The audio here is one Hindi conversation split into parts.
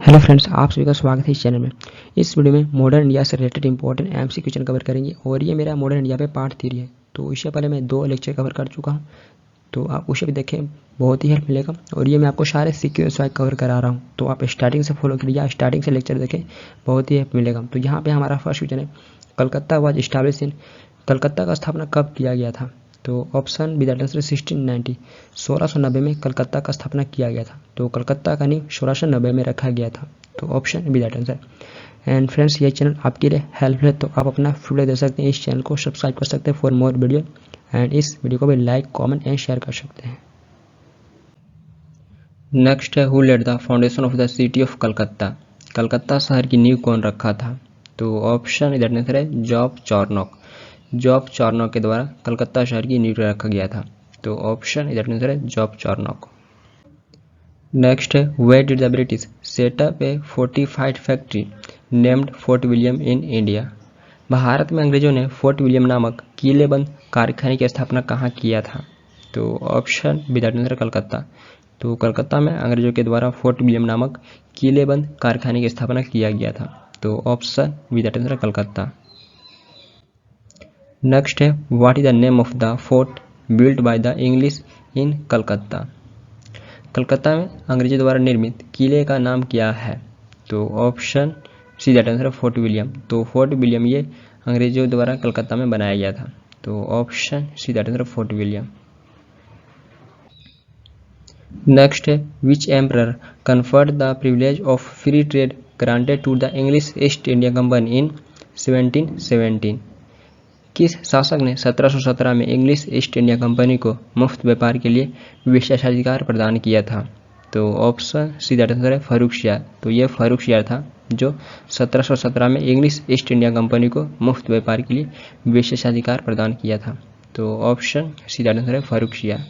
हेलो फ्रेंड्स, आप सभी का स्वागत है इस चैनल में। इस वीडियो में मॉडर्न इंडिया से related important MC question cover करेंगे और ये मेरा मॉडर्न इंडिया पे पार्ट 3 है। तो इससे पहले मैं 2 लेक्चर कवर कर चुका हूँ, तो आप उसे भी देखें, बहुत ही हेल्प मिलेगा। और ये मैं आपको सारे सीक्वेंस वाइज कवर करा रहा हूँ, तो आप स्टार्टिंग से फॉलो करिए, स्टार्टिंग से लेक्चर देखें, बहुत ही हेल्प मिलेगा। तो यहाँ पर हमारा फर्स्ट क्वेश्चन है, कलकत्ता वाज इस्टाब्लिश इन, कलकत्ता का स्थापना कब किया गया था? तो ऑप्शन बी दैट आंसर 1690, 1690 में कलकत्ता का स्थापना किया गया था। तो कलकत्ता का नींव 1690 में रखा गया था। तो option B that answer. And friends, ये चैनल आपके लिए हेल्पफुल है, तो आप अपना फीडबैक दे सकते हैं, इस चैनल को सब्सक्राइब कर सकते हैं फॉर मोर वीडियो, एंड इस वीडियो को भी लाइक, कमेंट एंड शेयर कर सकते हैं। नेक्स्ट है, who led the foundation of the city of Calcutta, Calcutta शहर की नींव कौन रखा था? तो ऑप्शन दैट आंसर है जॉब चार्नोक, जॉब चार्नोक के द्वारा कलकत्ता शहर की नींव रखा गया था। तो ऑप्शन दैट आंसर है जॉब चार्नोक। नेक्स्ट है, where did the British set up a fortified factory named Fort William in India, भारत में अंग्रेजों ने फोर्ट विलियम नामक किलेबंद कारखाने की स्थापना कहाँ किया था? तो option B that answer Calcutta. तो कलकत्ता में अंग्रेजों के द्वारा फोर्ट विलियम नामक किलेबंद कारखाने की स्थापना किया गया था। तो option B that answer Calcutta. Next है, what is the name of the fort built by the English in Calcutta, Calcutta में अंग्रेजों द्वारा निर्मित किले का नाम क्या है? तो option C that answer Fort William. तो फोर्ट विलियम ये अंग्रेजों द्वारा कलकत्ता में बनाया गया था। तो option C that answer Fort William. Next है, which emperor conferred the privilege of free trade granted to the English East India company in 1717, किस शासक ने 1717 में इंग्लिश ईस्ट इंडिया कंपनी को मुफ्त व्यापार के लिए विशेषाधिकार प्रदान किया था? तो ऑप्शन सी दैट आंसर है फर्रुखसियार। तो ये फर्रुखसियार था जो 1717 में इंग्लिश ईस्ट इंडिया कंपनी को मुफ्त व्यापार के लिए विशेषाधिकार प्रदान किया था। तो ऑप्शन सी दैट आंसर है फर्रुखसियार।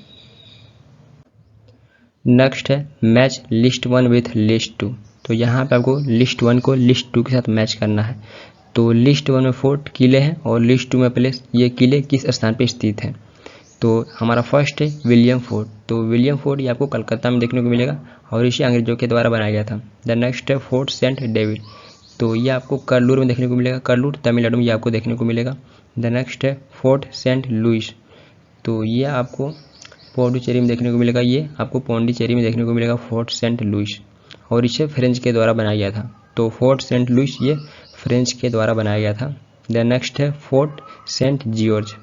नेक्स्ट है, मैच लिस्ट 1 विथ लिस्ट 2, तो यहाँ पे आपको लिस्ट 1 को लिस्ट 2 के साथ मैच करना है। तो लिस्ट 1 में फोर्ट किले हैं और लिस्ट 2 में प्लेस, ये किले किस स्थान पर स्थित हैं? तो हमारा फर्स्ट है विलियम फोर्ट। तो विलियम फोर्ट ये आपको कलकत्ता में देखने को मिलेगा और इसे अंग्रेजों के द्वारा बनाया गया था। द नेक्स्ट है फोर्ट सेंट डेविड, तो ये आपको करलूर में देखने को मिलेगा, करलूर तमिलनाडु में ये आपको देखने को मिलेगा। द नेक्स्ट है फोर्ट सेंट लुइस, तो ये आपको पौंडीचेरी में देखने को मिलेगा, ये आपको पौंडीचेरी में देखने को मिलेगा फोर्ट सेंट लुइस, और इसे फ्रेंच के द्वारा बनाया गया था। तो फोर्ट सेंट लुइस ये फ्रेंच के द्वारा बनाया गया था। द नेक्स्ट है फोर्ट सेंट जॉर्ज,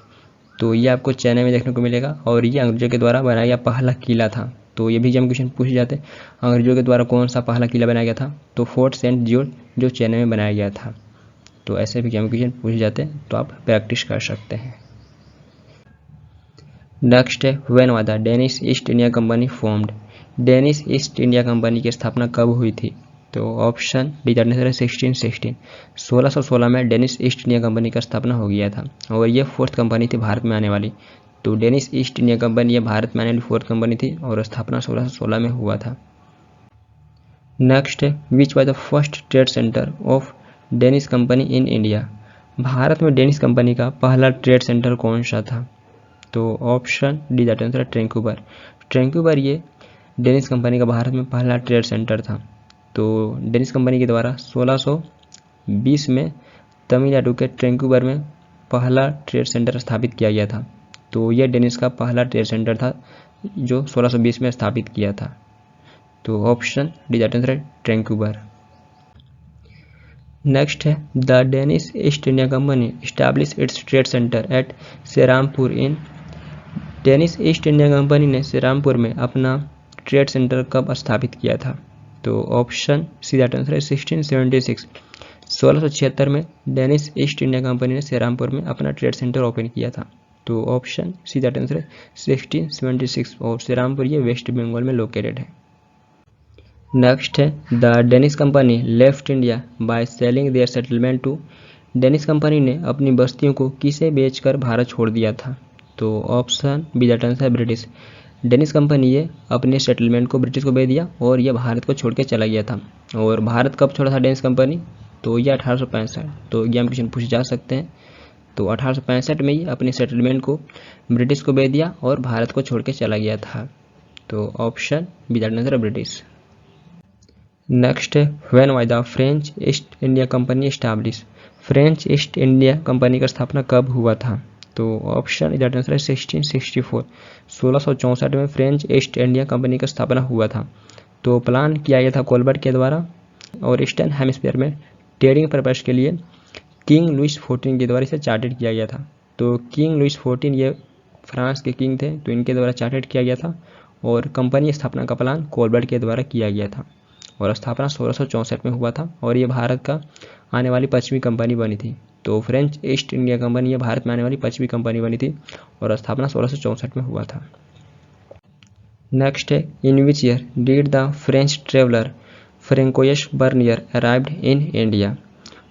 तो ये आपको चेन्नई में देखने को मिलेगा और ये अंग्रेजों के द्वारा बनाया गया पहला किला था। तो ये भी एग्जाम क्वेश्चन पूछे जाते हैं, अंग्रेजों के द्वारा कौन सा पहला किला बनाया गया था? तो फोर्ट सेंट जॉर्ज जो चेन्नई में बनाया गया था। तो ऐसे भी एग्जाम क्वेश्चन पूछे जाते हैं, तो आप प्रैक्टिस कर सकते हैं। नेक्स्ट है, when was the Danish east India company formed, Danish east India company की स्थापना कब हुई थी? तो ऑप्शन डी दैट आंसर है 1616, 1616 में डेनिश ईस्ट इंडिया कंपनी का स्थापना हो गया था और ये फोर्थ कंपनी थी भारत में आने वाली। तो डेनिश ईस्ट इंडिया कंपनी ये भारत में आने वाली फोर्थ कंपनी थी और स्थापना 1616 में हुआ था। नेक्स्ट है, which was the first trade centre of Danish company in India, भारत में डेनिश कंपनी का पहला ट्रेड सेंटर कौन सा था? तो ऑप्शन डी दैट आंसर है ट्रैंक्यूबर, ट्रैंक्यूबर ये डेनिश कंपनी का भारत में पहला ट्रेड सेंटर था। तो डेनिश कंपनी के द्वारा 1620 में तमिलनाडु के ट्रैंक्यूबर में पहला ट्रेड सेंटर स्थापित किया गया था। तो यह डेनिश का पहला ट्रेड सेंटर था जो 1620 में स्थापित किया था। तो ऑप्शन डी दैट आंसर है ट्रैंक्यूबर। नेक्स्ट है, the Danish east India company establish it's trade centre at Shrirampur in, Danish east India company ने श्रीरामपुर में अपना ट्रेड सेंटर कब स्थापित किया था? तो ऑप्शन सी दैट आंसर है 1676, 1676 में डेनिश ईस्ट इंडिया कंपनी ने श्रीरामपुर में अपना ट्रेड सेंटर ओपन किया था। तो ऑप्शन सी दैट आंसर है 1676, और श्रीरामपुर ये वेस्ट बंगाल में लोकेटेड है। नेक्स्ट है, the Danish company left India by selling their settlement to, Danish company ने अपनी बस्तियों को किसे बेचकर भारत छोड़ दिया था? तो ऑप्शन बी दैट आंसर है ब्रिटिश, डेनिश कंपनी ये अपने सेटलमेंट को ब्रिटिश को बेच दिया और ये भारत को छोड़ के चला गया था। और भारत कब छोड़ा था डेनिश कंपनी? तो ये 1865, तो एग्जाम क्वेश्चन पूछे जा सकते हैं। तो 1865 में ये अपने सेटलमेंट को ब्रिटिश को बेच दिया और भारत को छोड़ के चला गया था। तो ऑप्शन बी दैट आंसर है ब्रिटिश। नेक्स्ट है when was the French East India company establish. French East India company का स्थापना कब हुआ था? तो ऑप्शन इधर आंसर है 1664। 1664 में फ्रेंच ईस्ट इंडिया कंपनी का स्थापना हुआ था। तो प्लान किया गया था कोलबर्ट के द्वारा और ईस्टर्न हेमिस्फीयर में ट्रेडिंग पर्पस के लिए किंग लुइस 14 के द्वारा इसे चार्टेड किया गया था। तो किंग लुइस 14 ये फ्रांस के किंग थे, तो इनके द्वारा चार्टेड किया गया था और कंपनी स्थापना का प्लान कोलबर्ट के द्वारा किया गया था और स्थापना 1664 में हुआ था और ये भारत का आने वाली 5वीं कंपनी बनी थी। तो फ्रेंच ईस्ट इंडिया कंपनी ये भारत में आने वाली 5वीं कंपनी बनी थी और स्थापना 1664 में हुआ था। नेक्स्ट है in which year did the French traveller Francois Bernier arrived in India.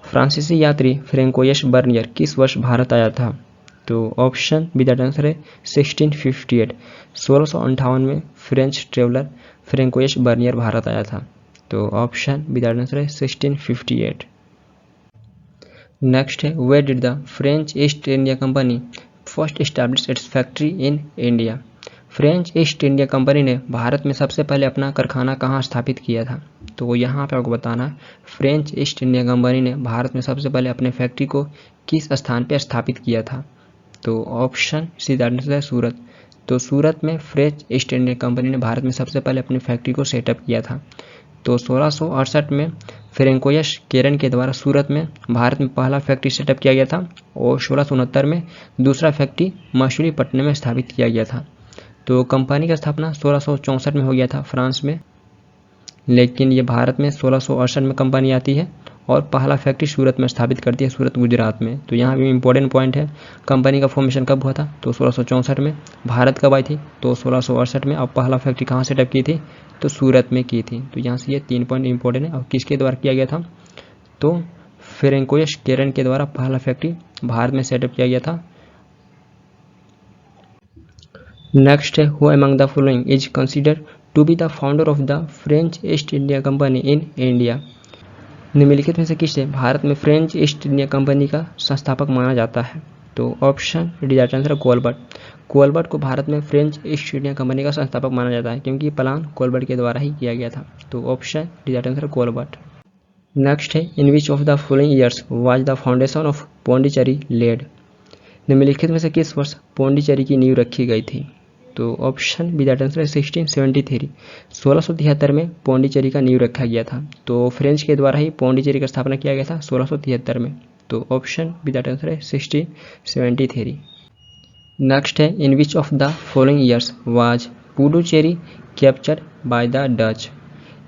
फ्रांसीसी यात्री फ्रेंकोयस बर्नियर किस वर्ष भारत आया था? तो ऑप्शन बी दैट आंसर है 1658। 1658 में French traveller Francois Bernier Bharat आया था। तो ऑप्शन बी दैट आंसर है 1658। नेक्स्ट है where did the French East India company first establish its factory in India. French East India company ने भारत में सबसे पहले अपना कारखाना कहाँ स्थापित किया था? तो यहाँ पे आपको बताना है फ्रेंच ईस्ट इंडिया कंपनी ने भारत में सबसे पहले अपने फैक्ट्री को किस स्थान पर स्थापित किया था? तो ऑप्शन सी दैट आंसर है सूरत। तो सूरत में फ्रेंच ईस्ट इंडिया कंपनी ने भारत में सबसे पहले अपनी फैक्ट्री को सेटअप किया था। तो 1668 में फ्रेंकोयस केरन के द्वारा सूरत में भारत में पहला फैक्ट्री सेटअप किया गया था और 1669 में दूसरा फैक्ट्री मछलीपट्टनम में स्थापित किया गया था। तो कंपनी का स्थापना 1664 में हो गया था फ्रांस में, लेकिन ये भारत में 1668 में कंपनी आती है और पहला फैक्ट्री सूरत में स्थापित करती है, सूरत गुजरात में। तो यहाँ भी इंपॉर्टेंट पॉइंट है कंपनी का फॉर्मेशन कब हुआ था? तो 1664 में। भारत कब आई थी? तो 1668 में। अब पहला फैक्ट्री कहाँ सेटअप की थी? तो सूरत में की थी। तो यहाँ से ये 3 पॉइंट इंपॉर्टेंट है। और किसके द्वारा किया गया था? तो फ्रेंकोयस केरन के द्वारा पहला फैक्ट्री भारत में सेटअप किया गया था। नेक्स्ट है who among the following is considered to be the founder of the French East India company in India. निम्नलिखित में से किसे भारत में फ्रेंच ईस्ट इंडिया कंपनी का संस्थापक माना जाता है? तो ऑप्शन डी दैट आंसर है कोलबर्ट। कोलबर्ट को भारत में फ्रेंच ईस्ट इंडिया कंपनी का संस्थापक माना जाता है क्योंकि प्लान कोलबर्ट के द्वारा ही किया गया था। तो ऑप्शन डी दैट आंसर है कोलबर्ट। नेक्स्ट है in which of the following years was the foundation of Pondicherry laid. निम्नलिखित में से किस वर्ष पौंडीचेरी की नींव रखी गई थी? तो ऑप्शन बी दैट आंसर है 1673। 1673 में पौंडीचेरी का नींव रखा गया था। तो फ्रेंच के द्वारा ही पौंडीचेरी का स्थापना किया गया था 1673 में। तो ऑप्शन बी दैट आंसर है 1673। नेक्स्ट है in which of the following years was Puducherry captured by the Dutch.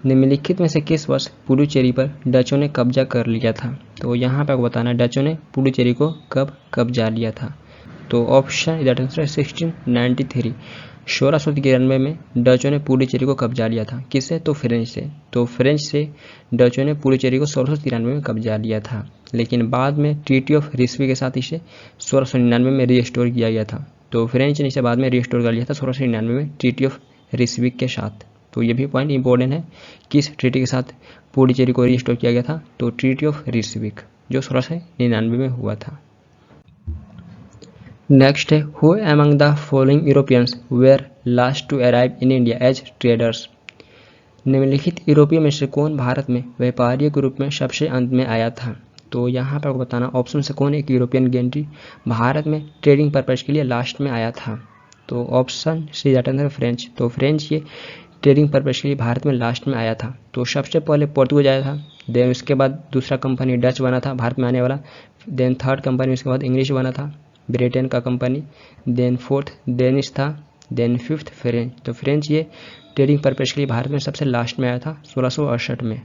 निम्नलिखित में से किस वर्ष पुडुचेरी पर डचों ने कब्जा कर लिया था? तो यहाँ पर आपको बताना है डचों ने पुडुचेरी को कब कब्जा लिया था। तो ऑप्शन दैट आंसर है 1693। 1693 में डचों ने पुडुचेरी को कब्जा लिया था। किससे? तो फ्रेंच से। तो फ्रेंच से डचों ने पुडुचेरी को 1693 में कब्जा लिया था, लेकिन बाद में ट्रीटी ऑफ रिस्वी के साथ इसे 1699 में रीस्टोर किया गया था। तो फ्रेंच ने इसे बाद में रीस्टोर कर लिया था 1699 में ट्रीटी ऑफ रिस्विक के साथ। तो ये भी पॉइंट इंपॉर्टेंट है, किस ट्रीटी के साथ पुडुचेरी को रीस्टोर किया गया था? तो ट्रीटी ऑफ रिस्विक जो 1699 में हुआ था। नेक्स्ट है who among the following Europeans were last to arrive in India as traders. निम्नलिखित यूरोपीय में से कौन भारत में व्यापारी के रूप में सबसे अंत में आया था? तो यहाँ पर आपको बताना ऑप्शन से कौन एक यूरोपियन कंट्री भारत में ट्रेडिंग पर्पज के लिए लास्ट में आया था। तो option C that answer French. तो फ्रेंच ये ट्रेडिंग पर्पज के लिए भारत में लास्ट में आया था। तो सबसे पहले पोर्तुगीज आया था, देन उसके बाद दूसरा कंपनी डच बना था भारत में आने वाला, देन थर्ड कंपनी उसके बाद इंग्लिश बना था ब्रिटेन का कंपनी, देन फोर्थ डेनिश था, देन फिफ्थ फ्रेंच। तो फ्रेंच ये ट्रेडिंग पर्पज के लिए भारत में सबसे लास्ट में आया था 1668 में।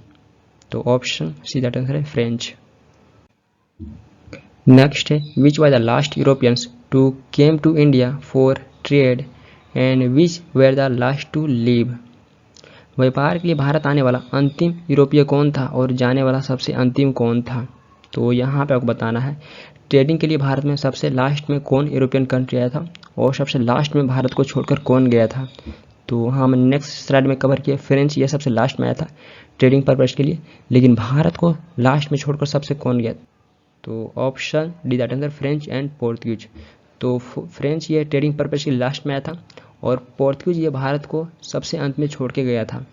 तो ऑप्शन सी दैट आंसर है फ्रेंच। नेक्स्ट है which was the last Europeans to came to India for trade and which were the last to leave. व्यापार के लिए भारत आने वाला अंतिम यूरोपीय कौन था और जाने वाला सबसे अंतिम कौन था? तो यहाँ पे आपको बताना है ट्रेडिंग के लिए भारत में सबसे लास्ट में कौन यूरोपियन कंट्री आया था और सबसे लास्ट में भारत को छोड़कर कौन गया था। तो हम नेक्स्ट स्लाइड में कवर किया फ्रेंच ये सबसे लास्ट में आया था ट्रेडिंग पर्पज के लिए, लेकिन भारत को लास्ट में छोड़कर सबसे कौन गया? तो option D that answer French and Portuguese. तो फ्रेंच ये ट्रेडिंग पर्पज के लास्ट में आया था और पोर्तुगीज ये भारत को सबसे अंत में छोड़ के गया था।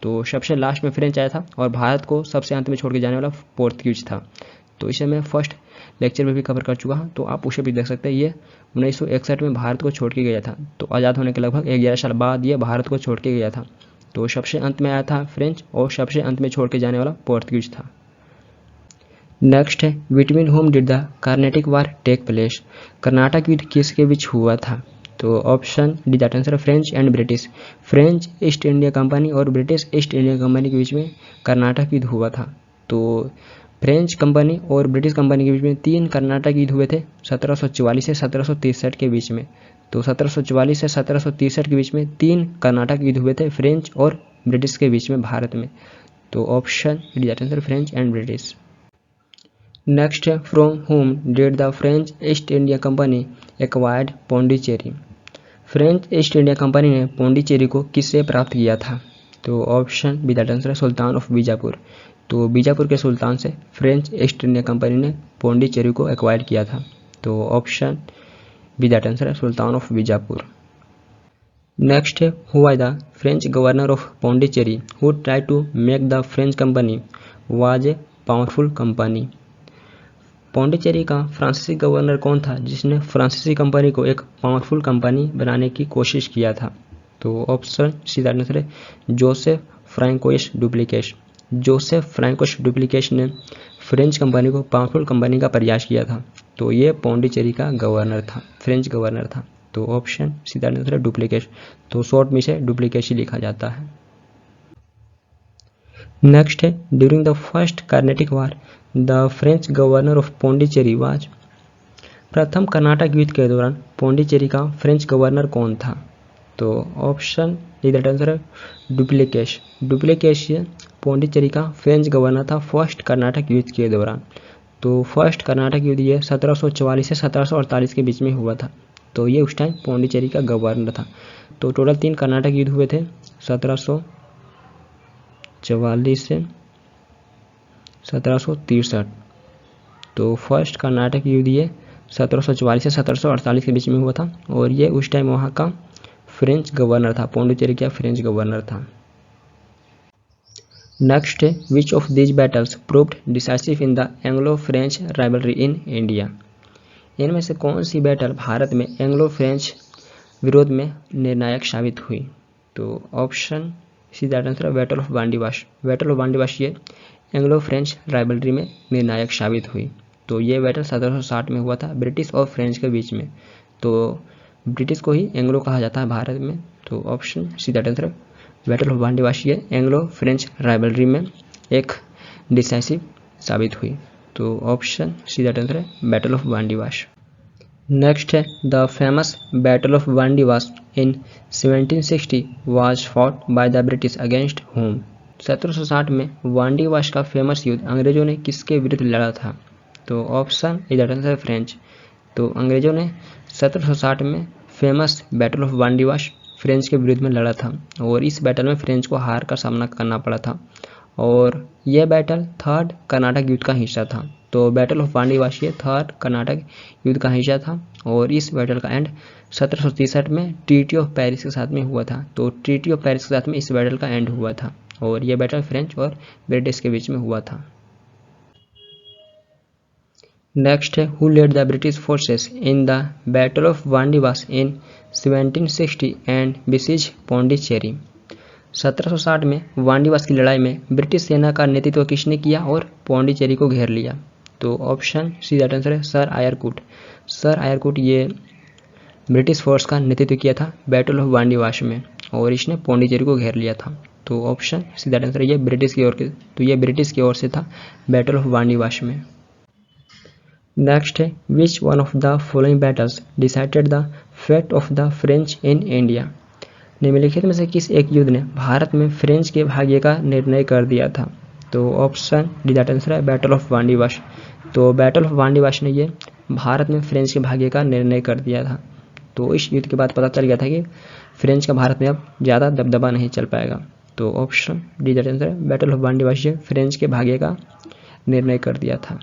तो सबसे लास्ट में फ्रेंच आया था और भारत को सबसे अंत में छोड़ के जाने वाला पोर्तुगीज था। तो इसे मैं फर्स्ट लेक्चर में भी कवर कर चुका हूँ, तो आप उसे भी देख सकते हैं। ये 1961 में भारत को छोड़ के गया था, तो आज़ाद होने के लगभग 11 साल बाद ये भारत को छोड़ के गया था। तो सबसे अंत में आया था फ्रेंच और सबसे अंत में छोड़ के जाने वाला पोर्तुगीज था। नेक्स्ट है, between whom did the Carnatic war take place. Karnataka युद्ध किसके बीच हुआ था? तो option D that answer French and British. French East India company और ब्रिटिश ईस्ट इंडिया कंपनी के बीच में कर्नाटक युद्ध हुआ था। तो फ्रेंच कंपनी और ब्रिटिश कंपनी के बीच में 3 कर्नाटक युद्ध हुए थे 1744 से 1763 के बीच में। तो 1744 से 1763 के बीच में 3 कर्नाटक युद्ध हुए थे फ्रेंच और ब्रिटिश के बीच में भारत में। तो option D that answer French and British. Next है, from whom did the French East India Company acquired Pondicherry. French East India company ने पौंडीचेरी को किससे प्राप्त किया था? तो ऑप्शन बी दैट आंसर है सुल्तान ऑफ बीजापुर। तो बीजापुर के सुल्तान से फ्रेंच ईस्ट इंडिया कंपनी ने पौंडीचेरी को एक्वायर किया था। तो ऑप्शन बी दैट आंसर है सुल्तान ऑफ बीजापुर। नेक्स्ट है, who was the French governor of Pondicherry who try to make the French company was a powerful company. Pondicherry का फ्रांसीसी गवर्नर कौन था जिसने फ्रांसीसी कंपनी को एक पावरफुल कंपनी बनाने की कोशिश किया था? तो ऑप्शन सी दैट आंसर है जोसेफ फ्रैंकोइस डुप्लिकेस। जोसेफ फ्रैंकोइस डुप्लिकेस ने फ्रेंच कंपनी को पावरफुल कंपनी का प्रयास किया था। तो ये पौंडीचेरी का गवर्नर था, फ्रेंच गवर्नर था। तो ऑप्शन सी दैट आंसर है डुप्लिकेस। तो शॉर्ट में इसे डुप्लिकेस ही लिखा जाता है। नेक्स्ट है, during the first Carnatic war the French governor of Pondicherry was. प्रथम कर्नाटक युद्ध के दौरान पौंडीचेरी का फ्रेंच गवर्नर कौन था? तो ऑप्शन डी दैट आंसर है डुप्लिकेस। डुप्लिकेस पौंडीचेरी का फ्रेंच गवर्नर था फर्स्ट कर्नाटक युद्ध के दौरान। तो फर्स्ट कर्नाटक युद्ध ये 1744 से 1748 के बीच में हुआ था। तो ये उस टाइम पौंडीचेरी का गवर्नर था। तो टोटल 3 कर्नाटक युद्ध हुए थे 1744 से 1763। तो फर्स्ट कर्नाटक युद्ध ये 1744 से 1748 के बीच में हुआ था और ये उस टाइम वहाँ का फ्रेंच गवर्नर था, पौंडीचेरी का फ्रेंच गवर्नर था। नेक्स्ट है, which of these battles proved decisive in the Anglo French rivalry in India. इनमें से कौन सी बैटल भारत में एंग्लो फ्रेंच विरोध में निर्णायक साबित हुई? तो option C that answer battle of Wandiwash. Battle of Wandiwash ये एंग्लो फ्रेंच राइवलरी में निर्णायक साबित हुई। तो ये बैटल 1760 में हुआ था ब्रिटिश और फ्रेंच के बीच में। तो ब्रिटिश को ही एंग्लो कहा जाता है भारत में। तो option C that answer battle of Wandiwash ये एंग्लो फ्रेंच राइवलरी में एक डिसाइसिव साबित हुई। तो ऑप्शन सी दैट आंसर है बैटल ऑफ बांडीवाश। नेक्स्ट है, the famous battle of Wandiwash in 1760 was fought by the British against whom. 1760 में बांडीवाश का फेमस युद्ध अंग्रेजों ने किसके विरुद्ध लड़ा था? तो option A that answer French. तो अंग्रेजों ने 1760 में फेमस बैटल ऑफ बांडीवाश फ्रेंच के विरुद्ध में लड़ा था और इस बैटल में फ्रेंच को हार का सामना करना पड़ा था और यह बैटल थर्ड कर्नाटक युद्ध का हिस्सा था। तो बैटल ऑफ बांडीवाश ये थर्ड कर्नाटक युद्ध का हिस्सा था और इस बैटल का एंड 1763 में ट्रीटी ऑफ पेरिस के साथ में हुआ था। तो ट्रीटी ऑफ पेरिस के साथ में इस बैटल का एंड हुआ था और यह बैटल फ्रेंच और ब्रिटिश के बीच में हुआ था। नेक्स्ट है, who led the British forces in the battle of Wandiwash in 1760 and besieged Pondicherry. 1760 में बांडीवाश की लड़ाई में ब्रिटिश सेना का नेतृत्व किसने किया और पौंडीचेरी को घेर लिया? तो ऑप्शन सी दैट आंसर है सर आयरकूट। सर आयरकूट ये ब्रिटिश फोर्स का नेतृत्व किया था बैटल ऑफ बांडीवाश में और इसने पौंडीचेरी को घेर लिया था। तो ऑप्शन सी दैट आंसर ये ब्रिटिश की ओर तो ये ब्रिटिश की ओर से था बैटल ऑफ बांडीवाश में। नेक्स्ट है, which one of the following battles decided the fate of the French in India. निम्नलिखित में से किस एक युद्ध ने भारत में फ्रेंच के भाग्य का निर्णय कर दिया था? तो ऑप्शन डी दैट आंसर है बैटल ऑफ बांडीवाश। तो बैटल ऑफ बांडीवाश ने ये भारत में फ्रेंच के भाग्य का निर्णय कर दिया था। तो इस युद्ध के बाद पता चल गया था कि फ्रेंच का भारत में अब ज़्यादा दबदबा नहीं चल पाएगा। तो ऑप्शन डी दैट आंसर है बैटल ऑफ बांडीवाश ये फ्रेंच के भाग्य का निर्णय कर दिया था।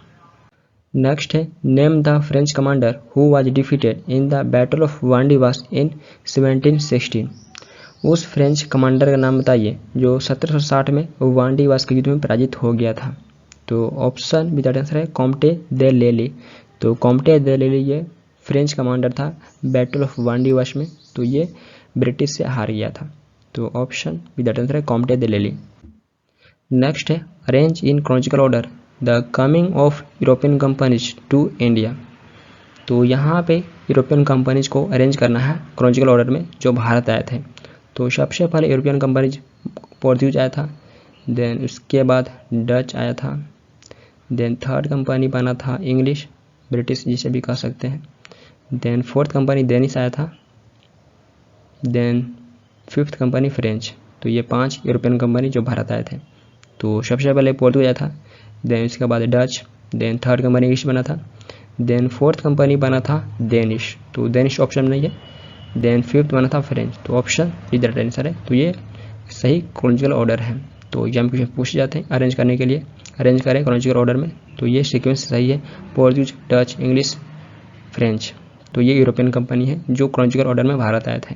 नेक्स्ट है, name the French commander who was defeated in the battle of Wandiwash in 1716। उस फ्रेंच कमांडर का नाम बताइए जो 1760 में वांडी वास के युद्ध में पराजित हो गया था। तो ऑप्शन बी द आंसर है कॉम्टे दे लेली। तो कॉम्टे दे लेली ये फ्रेंच कमांडर था बैटल ऑफ वांडी वास में, तो ये ब्रिटिश से हार गया था। तो ऑप्शन बी द आंसर है कॉम्टे दे लेली। नेक्स्ट है arrange in chronological order the coming of European companies to India. तो यहाँ पे यूरोपियन कंपनीज को अरेंज करना है क्रोनॉलॉजिकल ऑर्डर में जो भारत आए थे। तो सबसे पहले यूरोपियन कंपनीज पोर्तुगीज आया था, देन उसके बाद डच आया था, देन थर्ड कंपनी बना था इंग्लिश, ब्रिटिश जिसे भी कह सकते हैं, देन फोर्थ कंपनी डेनिश आया था, देन फिफ्थ कंपनी फ्रेंच। तो ये 5 यूरोपियन कंपनी जो भारत आए थे। तो सबसे पहले पोर्तुगीज आया था, देन उसके बाद Dutch, then third company English बना था, देन फोर्थ कंपनी बना था डेनिश, तो डेनिश ऑप्शन नहीं है, देन फिफ्थ बना था फ्रेंच। तो ऑप्शन इधर आंसर है। तो ये सही क्रोनॉलॉजिकल ऑर्डर है। तो एग्जाम क्वेश्चन पूछे जाते हैं अरेंज करने के लिए, अरेंज करें क्रोनॉलॉजिकल ऑर्डर में। तो ये सीक्वेंस सही है, पोर्तुगीज, डच, इंग्लिश, फ्रेंच। तो ये यूरोपियन कंपनी है जो क्रोनॉलॉजिकल ऑर्डर में भारत आए थे।